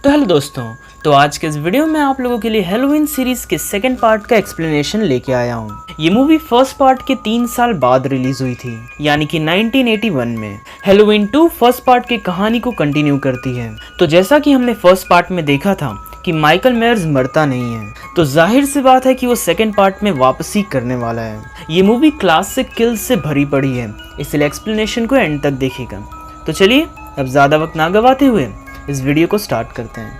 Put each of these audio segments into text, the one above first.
तो हेलो दोस्तों, तो आज के इस वीडियो में आप लोगों के लिए हैलोवीन सीरीज के सेकंड पार्ट का एक्सप्लेनेशन लेके आया हूँ। ये मूवी फर्स्ट पार्ट के 3 साल बाद रिलीज हुई थी, यानी कि 1981 में। हैलोवीन 2 फर्स्ट पार्ट की कहानी को कंटिन्यू करती है। तो जैसा कि हमने फर्स्ट पार्ट में देखा था कि माइकल मायर्स मरता नहीं है, तो जाहिर सी बात है कि वो सेकंड पार्ट में वापसी करने वाला है। ये मूवी क्लासिक किल्स से भरी पड़ी है, इसलिए एक्सप्लेनेशन को एंड तक देखिएगा। तो चलिए अब ज़्यादा वक्त ना गवाते हुए इस वीडियो को स्टार्ट करते हैं।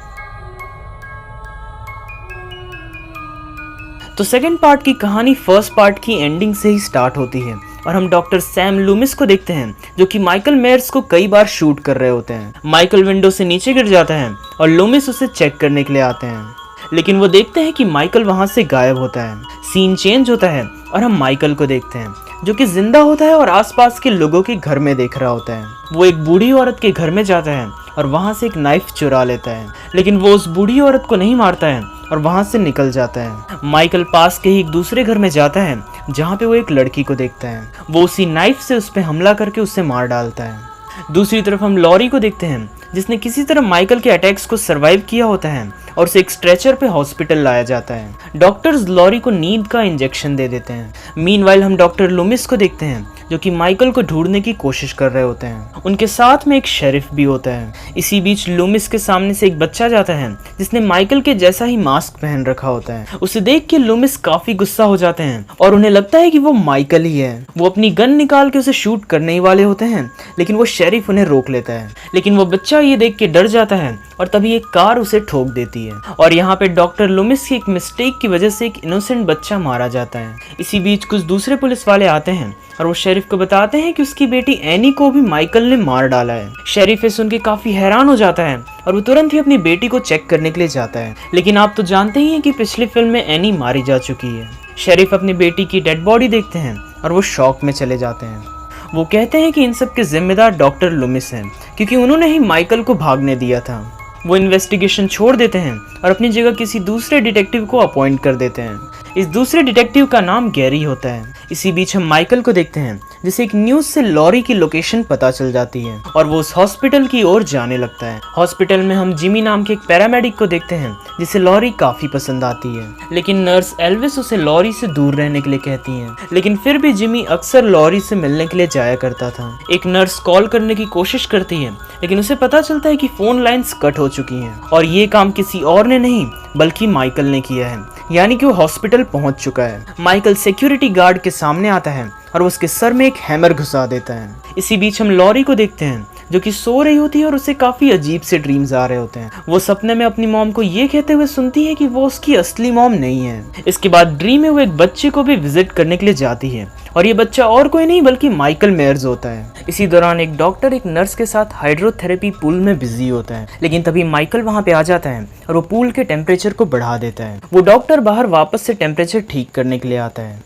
तो सेकंड पार्ट की कहानी फर्स्ट पार्ट की एंडिंग से ही स्टार्ट होती है और हम डॉक्टर सैम लूमिस को देखते हैं जो कि माइकल मायर्स को कई बार शूट कर रहे होते हैं। माइकल विंडो से नीचे गिर जाता है और लूमिस उसे चेक करने के लिए आते हैं, लेकिन वो देखते हैं कि माइकल वहां से गायब होता है। सीन चेंज होता है और हम माइकल को देखते हैं जो कि जिंदा होता है और आसपास के लोगों के घर में देख रहा होता है। वो एक बूढ़ी औरत के घर में जाता है और वहां से एक नाइफ चुरा लेता है, लेकिन वो उस बूढ़ी औरत को नहीं मारता है और वहां से निकल जाता है। माइकल पास के ही एक दूसरे घर में जाता है जहां पे वो एक लड़की को देखता है। वो उसी नाइफ से उस पर हमला करके उसे मार डालता है। दूसरी तरफ हम लॉरी को देखते हैं जिसने किसी तरह माइकल के अटैक्स को सरवाइव किया होता है और उसे एक स्ट्रेचर पे हॉस्पिटल लाया जाता है। डॉक्टर्स लॉरी को नींद का इंजेक्शन दे देते हैं। मीनवाइल हम डॉक्टर लूमिस को देखते हैं जो कि माइकल को ढूंढने की कोशिश कर रहे होते हैं। उनके साथ में एक शेरिफ भी होता है। इसी बीच लूमिस के सामने से एक बच्चा जाता है जिसने माइकल के जैसा ही मास्क पहन रखा होता है। उसे देख के लूमिस काफी गुस्सा हो जाते हैं और उन्हें लगता है कि वो माइकल ही है। वो अपनी गन निकाल के उसे शूट करने ही वाले होते हैं, लेकिन वो शेरिफ उन्हें रोक लेता है। लेकिन वो बच्चा ये देख के डर जाता है और तभी एक कार उसे ठोक देती है और यहाँ पे डॉक्टर लूमिस की एक मिस्टेक की वजह से एक इनोसेंट बच्चा मारा जाता है। इसी बीच कुछ दूसरे पुलिस वाले आते हैं और वो शेरिफ को बताते हैं कि उसकी बेटी एनी को भी माइकल ने मार डाला है। शेरिफ सुन के काफी हैरान हो जाता है और वो तुरंत ही अपनी बेटी को चेक करने के लिए जाता है, लेकिन आप तो जानते ही हैं कि पिछली फिल्म में एनी मारी जा चुकी है। शेरिफ अपनी बेटी की डेड बॉडी देखते हैं और वो शॉक में चले जाते हैं। वो कहते हैं कि इन सब के जिम्मेदार डॉक्टर लूमिस हैं क्योंकि उन्होंने ही माइकल को भागने दिया था। वो इन्वेस्टिगेशन छोड़ देते हैं और अपनी जगह किसी दूसरे डिटेक्टिव को अपॉइंट कर देते हैं। इस दूसरे डिटेक्टिव का नाम गैरी होता है। इसी बीच हम माइकल को देखते हैं जिसे एक न्यूज से लॉरी की लोकेशन पता चल जाती है और वो उस हॉस्पिटल की ओर जाने लगता है। हॉस्पिटल में हम जिमी नाम के एक पैरामेडिक को देखते हैं जिसे लॉरी काफी पसंद आती है, लेकिन नर्स एल्विस उसे लॉरी से दूर रहने के लिए कहती है। लेकिन फिर भी जिमी अक्सर लॉरी से मिलने के लिए जाया करता था। एक नर्स कॉल करने की कोशिश करती है, लेकिन उसे पता चलता है कि फोन लाइंस कट हो चुकी हैं और ये काम किसी और ने नहीं बल्कि माइकल ने किया है, यानी कि वो हॉस्पिटल पहुंच चुका है। माइकल सिक्योरिटी गार्ड के सामने आता है और वो उसके सर में एक हैमर घुसा देता है। इसी बीच हम लॉरी को देखते हैं जो कि सो रही होती है और उसे काफी अजीब से ड्रीम्स आ रहे होते हैं। वो सपने में अपनी मॉम को ये कहते हुए सुनती है कि वो उसकी असली मॉम नहीं है। इसके बाद ड्रीम में वो एक बच्चे को भी विजिट करने के लिए जाती है और ये बच्चा और कोई नहीं बल्कि माइकल मायर्स होता है। इसी दौरान एक डॉक्टर एक नर्स के साथ हाइड्रोथेरेपी पूल में बिजी होता है, लेकिन तभी माइकल वहां पे आ जाता है और वो पूल के टेम्परेचर को बढ़ा देता है। वो डॉक्टर बाहर वापस से टेम्परेचर ठीक करने के लिए आता है,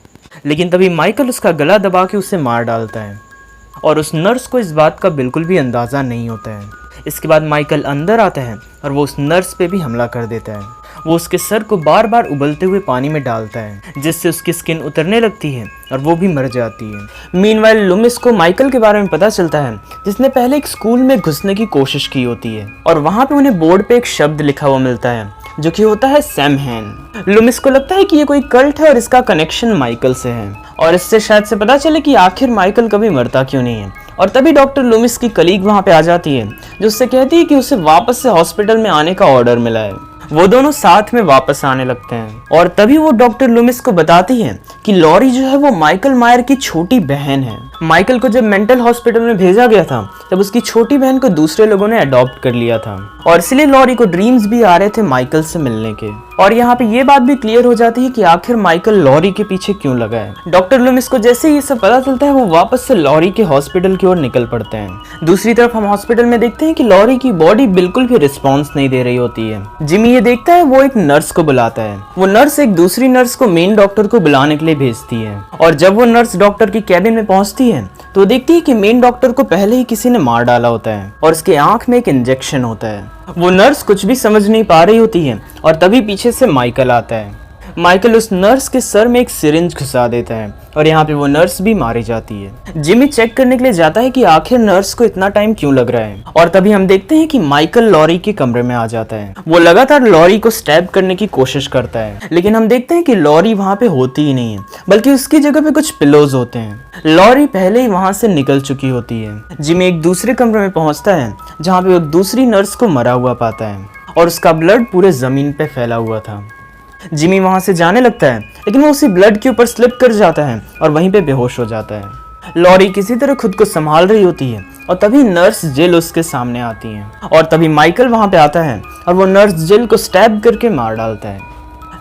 लेकिन तभी माइकल उसका गला दबा के उसे मार डालता है और उस नर्स को इस बात का बिल्कुल भी अंदाजा नहीं होता है। इसके बाद माइकल अंदर आता है और वो उस नर्स पे भी हमला कर देता है। वो उसके सर को बार बार उबलते हुए पानी में डालता है जिससे उसकी स्किन उतरने लगती है और वो भी मर जाती है। मीनवाइल लूमिस को माइकल के बारे में पता चलता है जिसने पहले एक स्कूल में घुसने की कोशिश की होती है और वहाँ पे उन्हें बोर्ड पे एक शब्द लिखा हुआ मिलता है जो कि होता है सैमहैन। लूमिस को लगता है कि ये कोई कल्ट है और इसका कनेक्शन माइकल से है और इससे शायद से पता चले कि आखिर माइकल कभी मरता क्यों नहीं है। और तभी डॉक्टर लूमिस की कलीग वहां पे आ जाती है जो उससे कहती है कि उसे वापस से हॉस्पिटल में आने का ऑर्डर मिला है। वो दोनों साथ में वापस आने लगते हैं और तभी वो डॉक्टर लूमिस को बताती है कि लॉरी जो है वो माइकल मायर की छोटी बहन है। माइकल को जब मेंटल हॉस्पिटल में भेजा गया था तब उसकी छोटी बहन को दूसरे लोगों ने अडॉप्ट कर लिया था और इसलिए लॉरी को ड्रीम्स भी आ रहे थे माइकल से मिलने के। और यहाँ पे ये बात भी क्लियर हो जाती है कि आखिर माइकल लॉरी के पीछे क्यों लगा है। डॉक्टर लूमिस को जैसे ये सब पता चलता है वो वापस से लॉरी के हॉस्पिटल की ओर निकल पड़ते हैं। दूसरी तरफ हम हॉस्पिटल में देखते हैं कि लॉरी की बॉडी बिल्कुल भी रिस्पॉन्स नहीं दे रही होती है। जिमी ये देखता है, वो एक नर्स को बुलाता है। वो नर्स एक दूसरी नर्स को मेन डॉक्टर को बुलाने के लिए भेजती है और जब वो नर्स डॉक्टर की कैबिन में पहुंचती है तो देखती है कि मेन डॉक्टर को पहले ही किसी ने मार डाला होता है और उसके आंख में एक इंजेक्शन होता है। वो नर्स कुछ भी समझ नहीं पा रही होती है और तभी पीछे से माइकल आता है। माइकल उस नर्स के सर में एक सिरिंज घुसा देता है और यहाँ पे वो नर्स भी मारी जाती है। जिमी चेक करने के लिए जाता है कि आखिर नर्स को इतना टाइम क्यों लग रहा है और तभी हम देखते हैं कि माइकल लॉरी के कमरे में आ जाता है। वो लगातार लॉरी को स्टैब करने की कोशिश करता है, लेकिन हम देखते हैं कि लॉरी वहाँ पे होती ही नहीं है, बल्कि उसकी जगह पे कुछ पिलोज होते हैं। लॉरी पहले ही वहाँ से निकल चुकी होती है। जिमी एक दूसरे कमरे में पहुँचता है जहाँ पे वो एक दूसरी नर्स को मरा हुआ पाता है और उसका ब्लड पूरे जमीन पे फैला हुआ था। जिमी वहां से जाने लगता है, लेकिन वो उसी ब्लड के ऊपर स्लिप कर जाता है और वहीं पे बेहोश हो जाता है। लॉरी किसी तरह खुद को संभाल रही होती है और तभी नर्स जिल उसके सामने आती है और तभी माइकल वहां पे आता है और वो नर्स जिल को स्टैब करके मार डालता है।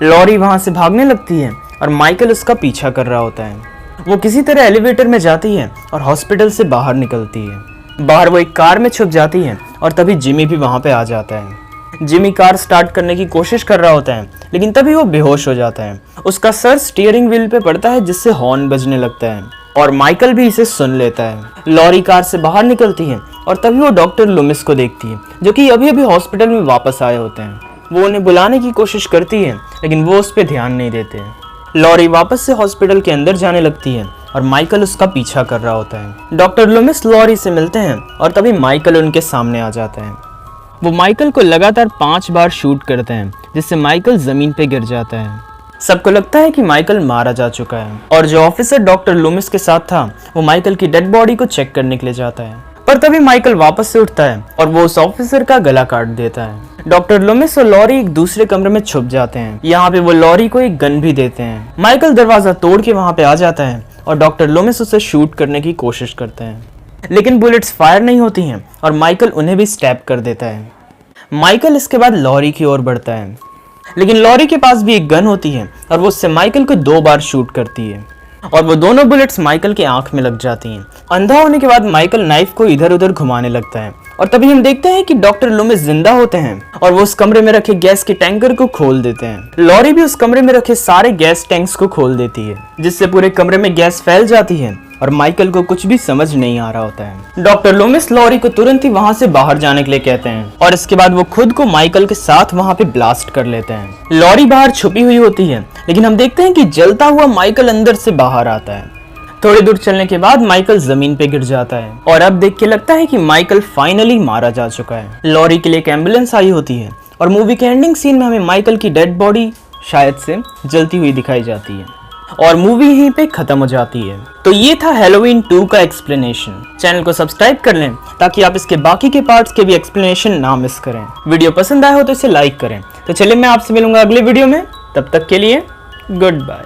लॉरी वहां से भागने लगती है और माइकल उसका पीछा कर रहा होता है। वो किसी तरह एलिवेटर में जाती है और हॉस्पिटल से बाहर निकलती है। बाहर वो एक कार में छुप जाती है और तभी जिमी भी वहां पे आ जाता है। जिमी कार स्टार्ट करने की कोशिश कर रहा होता है, लेकिन तभी वो बेहोश हो जाता है। उसका सर स्टीयरिंग व्हील पे पड़ता है जिससे हॉर्न बजने लगता है और माइकल भी इसे सुन लेता है। लॉरी कार से बाहर निकलती है और तभी वो डॉक्टर लूमिस को देखती है, जो कि अभी अभी हॉस्पिटल में वापस आए होते हैं। वो उन्हें बुलाने की कोशिश करती है, लेकिन वो उस पर ध्यान नहीं देते। लॉरी वापस से हॉस्पिटल के अंदर जाने लगती है और माइकल उसका पीछा कर रहा होता है। डॉक्टर लूमिस लॉरी से मिलते हैं और तभी माइकल उनके सामने आ जाता है। वो माइकल को लगातार 5 बार शूट करते हैं, जिससे माइकल जमीन पे गिर जाता है। सबको लगता है कि माइकल मारा जा चुका है और जो ऑफिसर डॉक्टर लूमिस के साथ था वो माइकल की डेड बॉडी को चेक करने के लिए जाता है, पर तभी माइकल वापस से उठता है और वो उस ऑफिसर का गला काट देता है। डॉक्टर लूमिस और लॉरी एक दूसरे कमरे में छुप जाते हैं। यहाँ पे वो लॉरी को एक गन भी देते हैं। माइकल दरवाजा तोड़ के वहाँ पे आ जाता है और डॉक्टर लूमिस उसे शूट करने की कोशिश करते हैं, लेकिन बुलेट्स फायर नहीं होती हैं और माइकल उन्हें भी स्टैब कर देता है। माइकल इसके बाद लॉरी की ओर बढ़ता है, लेकिन लॉरी के पास भी एक गन होती है और वो उससे माइकल को 2 बार शूट करती है और वो दोनों बुलेट्स माइकल के आंख में लग जाती हैं। अंधा होने के बाद माइकल नाइफ को इधर उधर घुमाने लगता है और तभी हम देखते हैं कि डॉक्टर लूमिस जिंदा होते हैं और वो उस कमरे में रखे गैस के टैंकर को खोल देते हैं। लॉरी भी उस कमरे में रखे सारे गैस टैंक्स को खोल देती है, जिससे पूरे कमरे में गैस फैल जाती है और माइकल को कुछ भी समझ नहीं आ रहा होता है। डॉक्टर लूमिस लॉरी को तुरंत ही वहां से बाहर जाने के लिए कहते हैं और इसके बाद वो खुद को माइकल के साथ वहां पे ब्लास्ट कर लेते हैं। लॉरी बाहर छुपी हुई होती है, लेकिन हम देखते हैं कि जलता हुआ माइकल अंदर से बाहर आता है। थोड़ी दूर चलने के बाद माइकल जमीन पे गिर जाता है और अब देख के लगता है कि माइकल फाइनली मारा जा चुका है। लॉरी के लिए एक एम्बुलेंस आई होती है और मूवी के एंडिंग सीन में हमें माइकल की डेड बॉडी शायद से जलती हुई दिखाई जाती है और मूवी यहीं पे खत्म हो जाती है। तो ये था हैलोवीन 2 का एक्सप्लेनेशन। चैनल को सब्सक्राइब कर लें ताकि आप इसके बाकी के पार्ट्स के भी एक्सप्लेनेशन ना मिस करें। वीडियो पसंद आया हो तो इसे लाइक करें। तो चलिए मैं आपसे मिलूंगा अगले वीडियो में, तब तक के लिए गुड बाय।